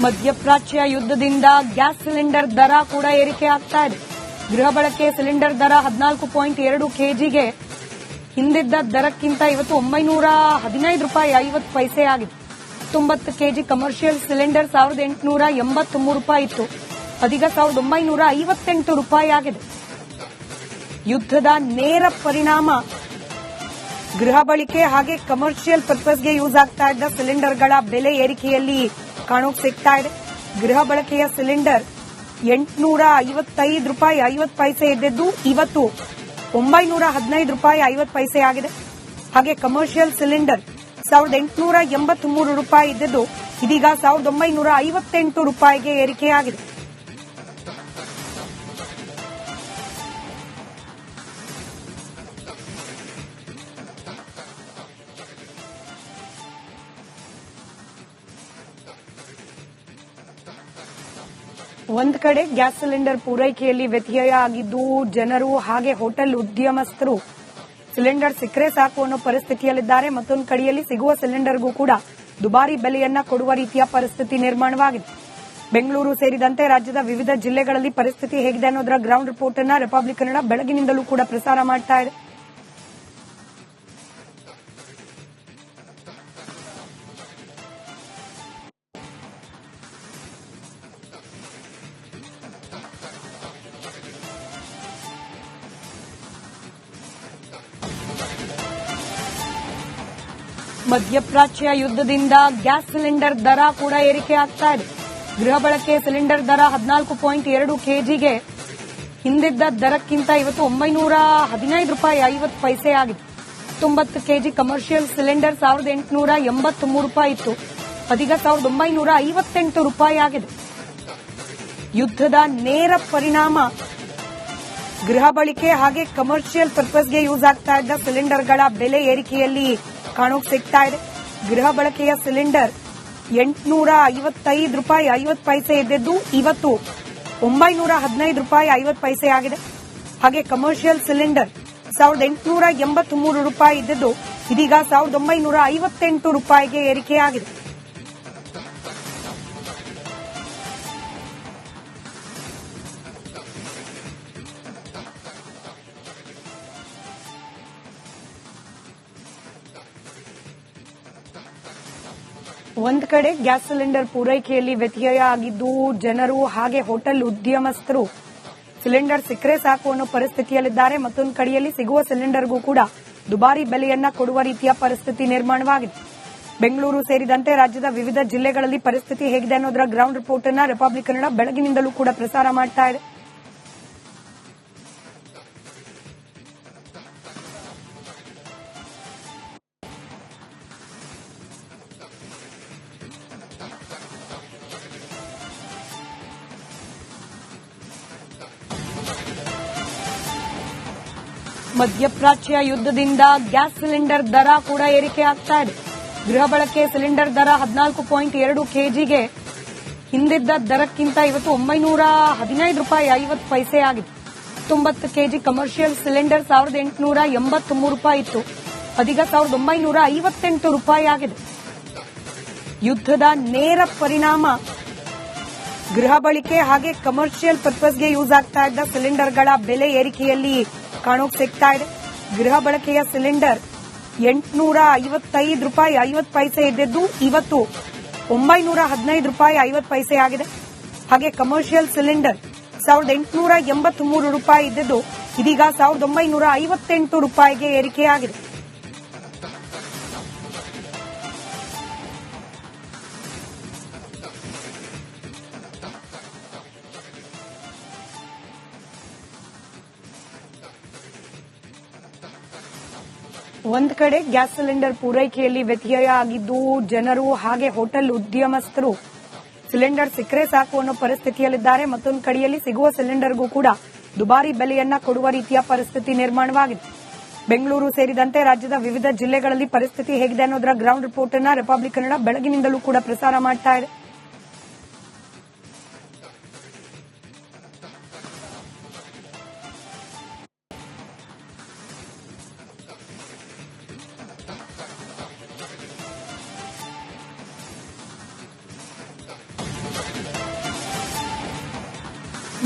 ಮಧ್ಯಪ್ರಾಚ್ಯ ಯುದ್ಧದಿಂದ gas cylinder ದರ ಕೂಡ ಏರಿಕೆ ಆಗ್ತಾ ಇದೆ. ಗೃಹ ಬಳಕೆ ಸಿಲಿಂಡರ್ ದರ 14.2 ಕೆಜಿಗೆ ಹಿಂದಿದ್ದ ದರಕ್ಕಿಂತ ಇವತ್ತು 915 ರೂಪಾಯಿ 50 ಪೈಸೆ ಆಗಿದೆ. 90 ಕೆಜಿ ಕಮರ್ಷಿಯಲ್ ಸಿಲಿಂಡರ್ 1883 ರೂಪಾಯಿ ಇತ್ತು, ಅದೀಗ 1958 ರೂಪಾಯಿ ಆಗಿದೆ. ಯುದ್ಧದ ನೇರ ಪರಿಣಾಮ ಗೃಹ ಬಳಕೆ ಹಾಗೆ ಕಮರ್ಷಿಯಲ್ ಪರ್ಪಸ್ಗೆ ಯೂಸ್ ಆಗ್ತಾ ಇದ್ದ ಸಿಲಿಂಡರ್ಗಳ ಬೆಲೆ ಏರಿಕೆಯಲ್ಲಿ ಕಾಣೋಕ್ ಸಿಗ್ತಾ ಇದೆ. ಗೃಹ ಬಳಕೆಯ ಸಿಲಿಂಡರ್ 855 ರೂಪಾಯಿ 50 ಪೈಸೆ ಇದ್ದದ್ದು ಇವತ್ತು 915 ರೂಪಾಯಿ 50 ಪೈಸೆ ಆಗಿದೆ. ಹಾಗೆ ಕಮರ್ಷಿಯಲ್ ಸಿಲಿಂಡರ್ 1883 ರೂಪಾಯಿ ಇದ್ದದ್ದು ಇದೀಗ 1958 ರೂಪಾಯಿಗೆ ಏರಿಕೆಯಾಗಿದೆ. ಒಂದ್ ಕಡೆ ಗ್ಯಾಸ್ ಸಿಲಿಂಡರ್ ಪೂರೈಕೆಯಲ್ಲಿ ವ್ಯತ್ಯಯ ಆಗಿದ್ದು ಜನರು ಹಾಗೆ ಹೋಟೆಲ್ ಉದ್ಯಮಸ್ಥರು ಸಿಲಿಂಡರ್ ಸಿಕ್ಕರೆ ಸಾಕು ಅನ್ನೋ ಪರಿಸ್ಥಿತಿಯಲ್ಲಿದ್ದಾರೆ. ಮತ್ತೊಂದು ಕಡೆಯಲ್ಲಿ ಸಿಗುವ ಸಿಲಿಂಡರ್ಗೂ ಕೂಡ ದುಬಾರಿ ಬೆಲೆಯನ್ನ ಕೊಡುವ ರೀತಿಯ ಪರಿಸ್ಥಿತಿ ನಿರ್ಮಾಣವಾಗಿದೆ. ಬೆಂಗಳೂರು ಸೇರಿದಂತೆ ರಾಜ್ಯದ ವಿವಿಧ ಜಿಲ್ಲೆಗಳಲ್ಲಿ ಪರಿಸ್ಥಿತಿ ಹೇಗಿದೆ ಅನ್ನೋದರ ಗ್ರೌಂಡ್ ರಿಪೋರ್ಟ್ ಅನ್ನ ರಿಪಬ್ಲಿಕ್ ಕನ್ನಡ ಬೆಳಗಿನಿಂದಲೂ ಕೂಡ ಪ್ರಸಾರ ಮಾಡ್ತಾ ಇದೆ. ಮಧ್ಯಪ್ರಾಚ್ಯ ಯುದ್ಧದಿಂದ ಗ್ಯಾಸ್ ಸಿಲಿಂಡರ್ ದರ ಕೂಡ ಏರಿಕೆ ಆಗ್ತಾ ಇದೆ. ಗೃಹ ಬಳಕೆ ಸಿಲಿಂಡರ್ ದರ 14.2 ಕೆಜಿಗೆ ಹಿಂದಿದ್ದ ದರಕ್ಕಿಂತ ಇವತ್ತು 915 ರೂಪಾಯಿ 50 ಪೈಸೆ ಆಗಿದೆ. 90 ಕೆಜಿ ಕಮರ್ಷಿಯಲ್ ಸಿಲಿಂಡರ್ 1883 ರೂಪಾಯಿ ಇತ್ತು, ಅದೀಗ 1958 ರೂಪಾಯಿ ಆಗಿದೆ. ಯುದ್ಧದ ನೇರ ಪರಿಣಾಮ ಗೃಹ ಬಳಕೆ ಹಾಗೆ ಕಮರ್ಷಿಯಲ್ ಪರ್ಪಸ್ಗೆ ಯೂಸ್ ಆಗ್ತಾ ಇದ್ದ ಸಿಲಿಂಡರ್ಗಳ ಬೆಲೆ ಏರಿಕೆಯಲ್ಲಿ ಕಾಣೋಕ್ ಸಿಗ್ತಾ ಇದೆ. ಗೃಹ ಬಳಕೆಯ ಸಿಲಿಂಡರ್ 855 ರೂಪಾಯಿ 50 ಪೈಸೆ ಇದ್ದದ್ದು ಇವತ್ತು 915 ರೂಪಾಯಿ 50 ಪೈಸೆ ಆಗಿದೆ. ಹಾಗೆ ಕಮರ್ಷಿಯಲ್ ಸಿಲಿಂಡರ್ 1883 ರೂಪಾಯಿ ಇದ್ದದ್ದು ಇದೀಗ 1958 ರೂಪಾಯಿಗೆ ಏರಿಕೆಯಾಗಿದೆ. ಒಂದ್ ಕಡೆ ಗ್ಯಾಸ್ ಸಿಲಿಂಡರ್ ಪೂರೈಕೆಯಲ್ಲಿ ವ್ಯತ್ಯಯ ಆಗಿದ್ದು ಜನರು ಹಾಗೆ ಹೋಟೆಲ್ ಉದ್ಯಮಸ್ಥರು ಸಿಲಿಂಡರ್ ಸಿಕ್ಕರೆ ಸಾಕು ಅನ್ನೋ ಪರಿಸ್ಥಿತಿಯಲ್ಲಿದ್ದಾರೆ. ಮತ್ತೊಂದು ಕಡೆಯಲ್ಲಿ ಸಿಗುವ ಸಿಲಿಂಡರ್ಗೂ ಕೂಡ ದುಬಾರಿ ಬೆಲೆಯನ್ನ ಕೊಡುವ ರೀತಿಯ ಪರಿಸ್ಥಿತಿ ನಿರ್ಮಾಣವಾಗಿದೆ. ಬೆಂಗಳೂರು ಸೇರಿದಂತೆ ರಾಜ್ಯದ ವಿವಿಧ ಜಿಲ್ಲೆಗಳಲ್ಲಿ ಪರಿಸ್ಥಿತಿ ಹೇಗಿದೆ ಅನ್ನೋದರ ಗ್ರೌಂಡ್ ರಿಪೋರ್ಟ್ ಅನ್ನ ರಿಪಬ್ಲಿಕ್ ಕನ್ನಡ ಬೆಳಗಿನಿಂದಲೂ ಕೂಡ ಪ್ರಸಾರ ಮಾಡ್ತಾ ಇದೆ. ಮಧ್ಯಪ್ರಾಚ್ಯ ಯುದ್ಧದಿಂದ ಗ್ಯಾಸ್ ಸಿಲಿಂಡರ್ ದರ ಕೂಡ ಏರಿಕೆ ಆಗ್ತಾ ಇದೆ. ಗೃಹ ಬಳಕೆ ಸಿಲಿಂಡರ್ ದರ 14.2 ಕೆಜಿಗೆ ಹಿಂದಿದ್ದ ದರಕ್ಕಿಂತ ಇವತ್ತು 915 ರೂಪಾಯಿ 50 ಪೈಸೆ ಆಗಿದೆ. 90 ಕೆಜಿ ಕಮರ್ಷಿಯಲ್ ಸಿಲಿಂಡರ್ 1883 ರೂಪಾಯಿ ಇತ್ತು, ಅದೀಗ 1958 ರೂಪಾಯಿ ಆಗಿದೆ. ಯುದ್ಧದ ನೇರ ಪರಿಣಾಮ ಗೃಹ ಬಳಕೆ ಹಾಗೆ ಕಮರ್ಷಿಯಲ್ ಪರ್ಪಸ್ಗೆ ಯೂಸ್ ಆಗ್ತಾ ಇದ್ದ ಸಿಲಿಂಡರ್ಗಳ ಬೆಲೆ ಏರಿಕೆಯಲ್ಲಿ ಕಾಣೋಕ್ ಸಿಗ್ತಾ ಇದೆ. ಗೃಹ ಬಳಕೆಯ ಸಿಲಿಂಡರ್ 855 ರೂಪಾಯಿ 50 ಪೈಸೆ ಇದ್ದದ್ದು ಇವತ್ತು 915 ರೂಪಾಯಿ 50 ಪೈಸೆ ಆಗಿದೆ. ಹಾಗೆ ಕಮರ್ಷಿಯಲ್ ಸಿಲಿಂಡರ್ 1883 ರೂಪಾಯಿ ಇದ್ದದ್ದು ಇದೀಗ 1958 ರೂಪಾಯಿಗೆ ಏರಿಕೆಯಾಗಿದೆ. ಒಂದ್ ಕಡೆ ಗ್ಯಾಸ್ ಸಿಲಿಂಡರ್ ಪೂರೈಕೆಯಲ್ಲಿ ವ್ಯತ್ಯಯ ಆಗಿದ್ದು ಜನರು ಹಾಗೆ ಹೋಟೆಲ್ ಉದ್ಯಮಸ್ಥರು ಸಿಲಿಂಡರ್ ಸಿಕ್ಕರೆ ಸಾಕು ಅನ್ನೋ ಪರಿಸ್ಥಿತಿಯಲ್ಲಿದ್ದಾರೆ. ಮತ್ತೊಂದು ಕಡೆಯಲ್ಲಿ ಸಿಗುವ ಸಿಲಿಂಡರ್ಗೂ ಕೂಡ ದುಬಾರಿ ಬೆಲೆಯನ್ನ ಕೊಡುವ ರೀತಿಯ ಪರಿಸ್ಥಿತಿ ನಿರ್ಮಾಣವಾಗಿದೆ. ಬೆಂಗಳೂರು ಸೇರಿದಂತೆ ರಾಜ್ಯದ ವಿವಿಧ ಜಿಲ್ಲೆಗಳಲ್ಲಿ ಪರಿಸ್ಥಿತಿ ಹೇಗಿದೆ ಅನ್ನೋದರ ಗ್ರೌಂಡ್ ರಿಪೋರ್ಟ್ ಅನ್ನ ರಿಪಬ್ಲಿಕ್ ಕನ್ನಡ ಬೆಳಗಿನಿಂದಲೂ ಕೂಡ ಪ್ರಸಾರ ಮಾಡ್ತಾ ಇದೆ.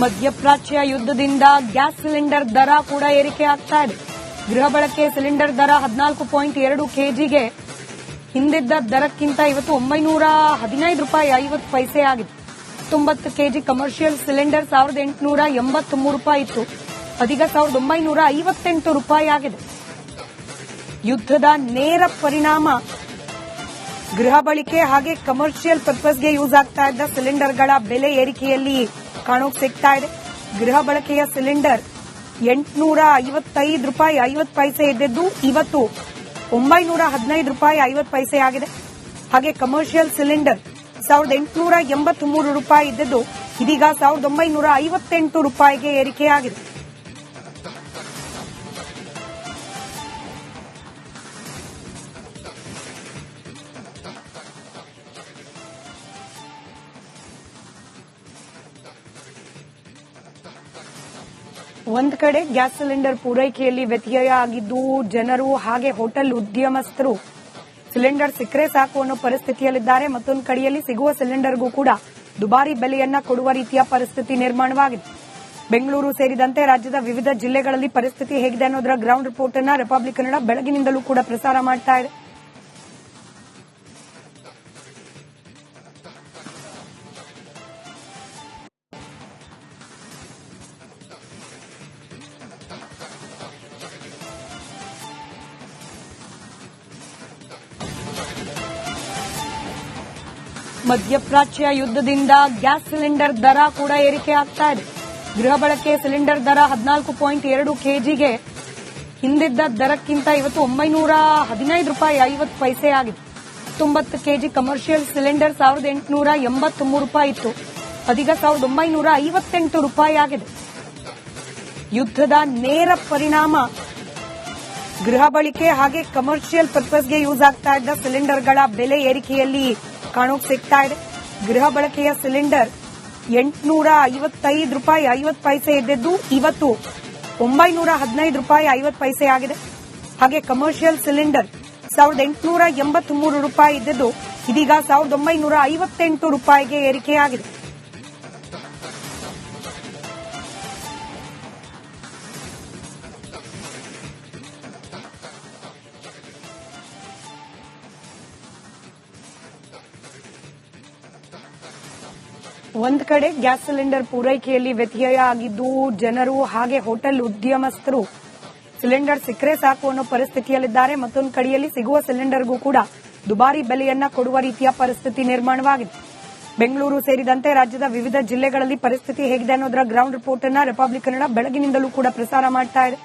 ಮಧ್ಯಪ್ರಾಚ್ಯ ಯುದ್ಧದಿಂದ ಗ್ಯಾಸ್ ಸಿಲಿಂಡರ್ ದರ ಕೂಡ ಏರಿಕೆ ಆಗ್ತಾ ಇದೆ. ಗೃಹ ಬಳಕೆ ಸಿಲಿಂಡರ್ ದರ 14.2 ಕೆಜಿಗೆ ಹಿಂದಿದ್ದ ದರಕ್ಕಿಂತ ಇವತ್ತು 915 ರೂಪಾಯಿ 50 ಪೈಸೆ ಆಗಿದೆ. 90 ಕೆಜಿ ಕಮರ್ಷಿಯಲ್ ಸಿಲಿಂಡರ್ 1883 ರೂಪಾಯಿ ಇತ್ತು, ಅದೀಗ 1958 ರೂಪಾಯಿ ಆಗಿದೆ. ಯುದ್ಧದ ನೇರ ಪರಿಣಾಮ ಗೃಹ ಬಳಕೆ ಹಾಗೆ ಕಮರ್ಷಿಯಲ್ ಪರ್ಪಸ್ಗೆ ಯೂಸ್ ಆಗ್ತಾ ಇದ್ದ ಸಿಲಿಂಡರ್ಗಳ ಬೆಲೆ ಏರಿಕೆಯಲ್ಲಿ ಕಾಣೋಕ್ ಸಿಗ್ತಾ ಇದೆ. ಗೃಹ ಬಳಕೆಯ ಸಿಲಿಂಡರ್ 855 ರೂಪಾಯಿ 50 ಪೈಸೆ ಇದ್ದದ್ದು ಇವತ್ತು 915 ರೂಪಾಯಿ 50 ಪೈಸೆ ಆಗಿದೆ. ಹಾಗೆ ಕಮರ್ಷಿಯಲ್ ಸಿಲಿಂಡರ್ 1883 ರೂಪಾಯಿ ಇದ್ದದ್ದು ಇದೀಗ 1958 ರೂಪಾಯಿಗೆ ಏರಿಕೆಯಾಗಿದೆ. ಒಂದ್ ಕಡೆ ಗ್ಯಾಸ್ ಸಿಲಿಂಡರ್ ಪೂರೈಕೆಯಲ್ಲಿ ವ್ಯತ್ಯಯ ಆಗಿದ್ದು ಜನರು ಹಾಗೆ ಹೋಟೆಲ್ ಉದ್ಯಮಸ್ಥರು ಸಿಲಿಂಡರ್ ಸಿಕ್ಕರೆ ಸಾಕು ಅನ್ನೋ ಪರಿಸ್ಥಿತಿಯಲ್ಲಿದ್ದಾರೆ. ಮತ್ತೊಂದು ಕಡೆಯಲ್ಲಿ ಸಿಗುವ ಸಿಲಿಂಡರ್ಗೂ ಕೂಡ ದುಬಾರಿ ಬೆಲೆಯನ್ನ ಕೊಡುವ ರೀತಿಯ ಪರಿಸ್ಥಿತಿ ನಿರ್ಮಾಣವಾಗಿದೆ. ಬೆಂಗಳೂರು ಸೇರಿದಂತೆ ರಾಜ್ಯದ ವಿವಿಧ ಜಿಲ್ಲೆಗಳಲ್ಲಿ ಪರಿಸ್ಥಿತಿ ಹೇಗಿದೆ ಅನ್ನೋದರ ಗ್ರೌಂಡ್ ರಿಪೋರ್ಟ್ ಅನ್ನ ರಿಪಬ್ಲಿಕ್ ಕನ್ನಡ ಬೆಳಗಿನಿಂದಲೂ ಕೂಡ ಪ್ರಸಾರ ಮಾಡ್ತಾ ಇದೆ. ಮಧ್ಯಪ್ರಾಚ್ಯ ಯುದ್ಧದಿಂದ ಗ್ಯಾಸ್ ಸಿಲಿಂಡರ್ ದರ ಕೂಡ ಏರಿಕೆ ಆಗ್ತಾ ಇದೆ. ಗೃಹ ಬಳಕೆ ಸಿಲಿಂಡರ್ ದರ 14.2 ಕೆಜಿಗೆ ಹಿಂದಿದ್ದ ದರಕ್ಕಿಂತ ಇವತ್ತು 915 ರೂಪಾಯಿ 50 ಪೈಸೆ ಆಗಿದೆ. 90 ಕೆಜಿ ಕಮರ್ಷಿಯಲ್ ಸಿಲಿಂಡರ್ 1883 ರೂಪಾಯಿ ಇತ್ತು, ಅದೀಗ 1958 ರೂಪಾಯಿ ಆಗಿದೆ. ಯುದ್ಧದ ನೇರ ಪರಿಣಾಮ ಗೃಹ ಬಳಕೆ ಹಾಗೆ ಕಮರ್ಷಿಯಲ್ ಪರ್ಪಸ್ಗೆ ಯೂಸ್ ಆಗ್ತಾ ಇದ್ದ ಸಿಲಿಂಡರ್ಗಳ ಬೆಲೆ ಏರಿಕೆಯಲ್ಲಿ ಕಾಣೋಕ್ ಸಿಗ್ತಾ ಇದೆ. ಗೃಹ ಬಳಕೆಯ ಸಿಲಿಂಡರ್ 855 ರೂಪಾಯಿ 50 ಪೈಸೆ ಇದ್ದದ್ದು ಇವತ್ತು 915 ರೂಪಾಯಿ 50 ಪೈಸೆ ಆಗಿದೆ. ಹಾಗೆ ಕಮರ್ಷಿಯಲ್ ಸಿಲಿಂಡರ್ 1883 ರೂಪಾಯಿ ಇದ್ದದ್ದು ಇದೀಗ 1958 ರೂಪಾಯಿಗೆ ಏರಿಕೆಯಾಗಿದೆ. ಒಂದ್ ಕಡೆ ಗ್ಯಾಸ್ ಸಿಲಿಂಡರ್ ಪೂರೈಕೆಯಲ್ಲಿ ವ್ಯತ್ಯಯ ಆಗಿದ್ದು ಜನರು ಹಾಗೆ ಹೋಟೆಲ್ ಉದ್ಯಮಸ್ಥರು ಸಿಲಿಂಡರ್ ಸಿಕ್ಕರೆ ಸಾಕು ಅನ್ನೋ ಪರಿಸ್ಥಿತಿಯಲ್ಲಿದ್ದಾರೆ. ಮತ್ತೊಂದು ಕಡೆಯಲ್ಲಿ ಸಿಗುವ ಸಿಲಿಂಡರ್ಗೂ ಕೂಡ ದುಬಾರಿ ಬೆಲೆಯನ್ನ ಕೊಡುವ ರೀತಿಯ ಪರಿಸ್ಥಿತಿ ನಿರ್ಮಾಣವಾಗಿದೆ. ಬೆಂಗಳೂರು ಸೇರಿದಂತೆ ರಾಜ್ಯದ ವಿವಿಧ ಜಿಲ್ಲೆಗಳಲ್ಲಿ ಪರಿಸ್ಥಿತಿ ಹೇಗಿದೆ ಅನ್ನೋದರ ಗ್ರೌಂಡ್ ರಿಪೋರ್ಟ್ ಅನ್ನ ರಿಪಬ್ಲಿಕ್ ಕನ್ನಡ ಬೆಳಗಿನಿಂದಲೂ ಕೂಡ ಪ್ರಸಾರ ಮಾಡ್ತಾ ಇದೆ.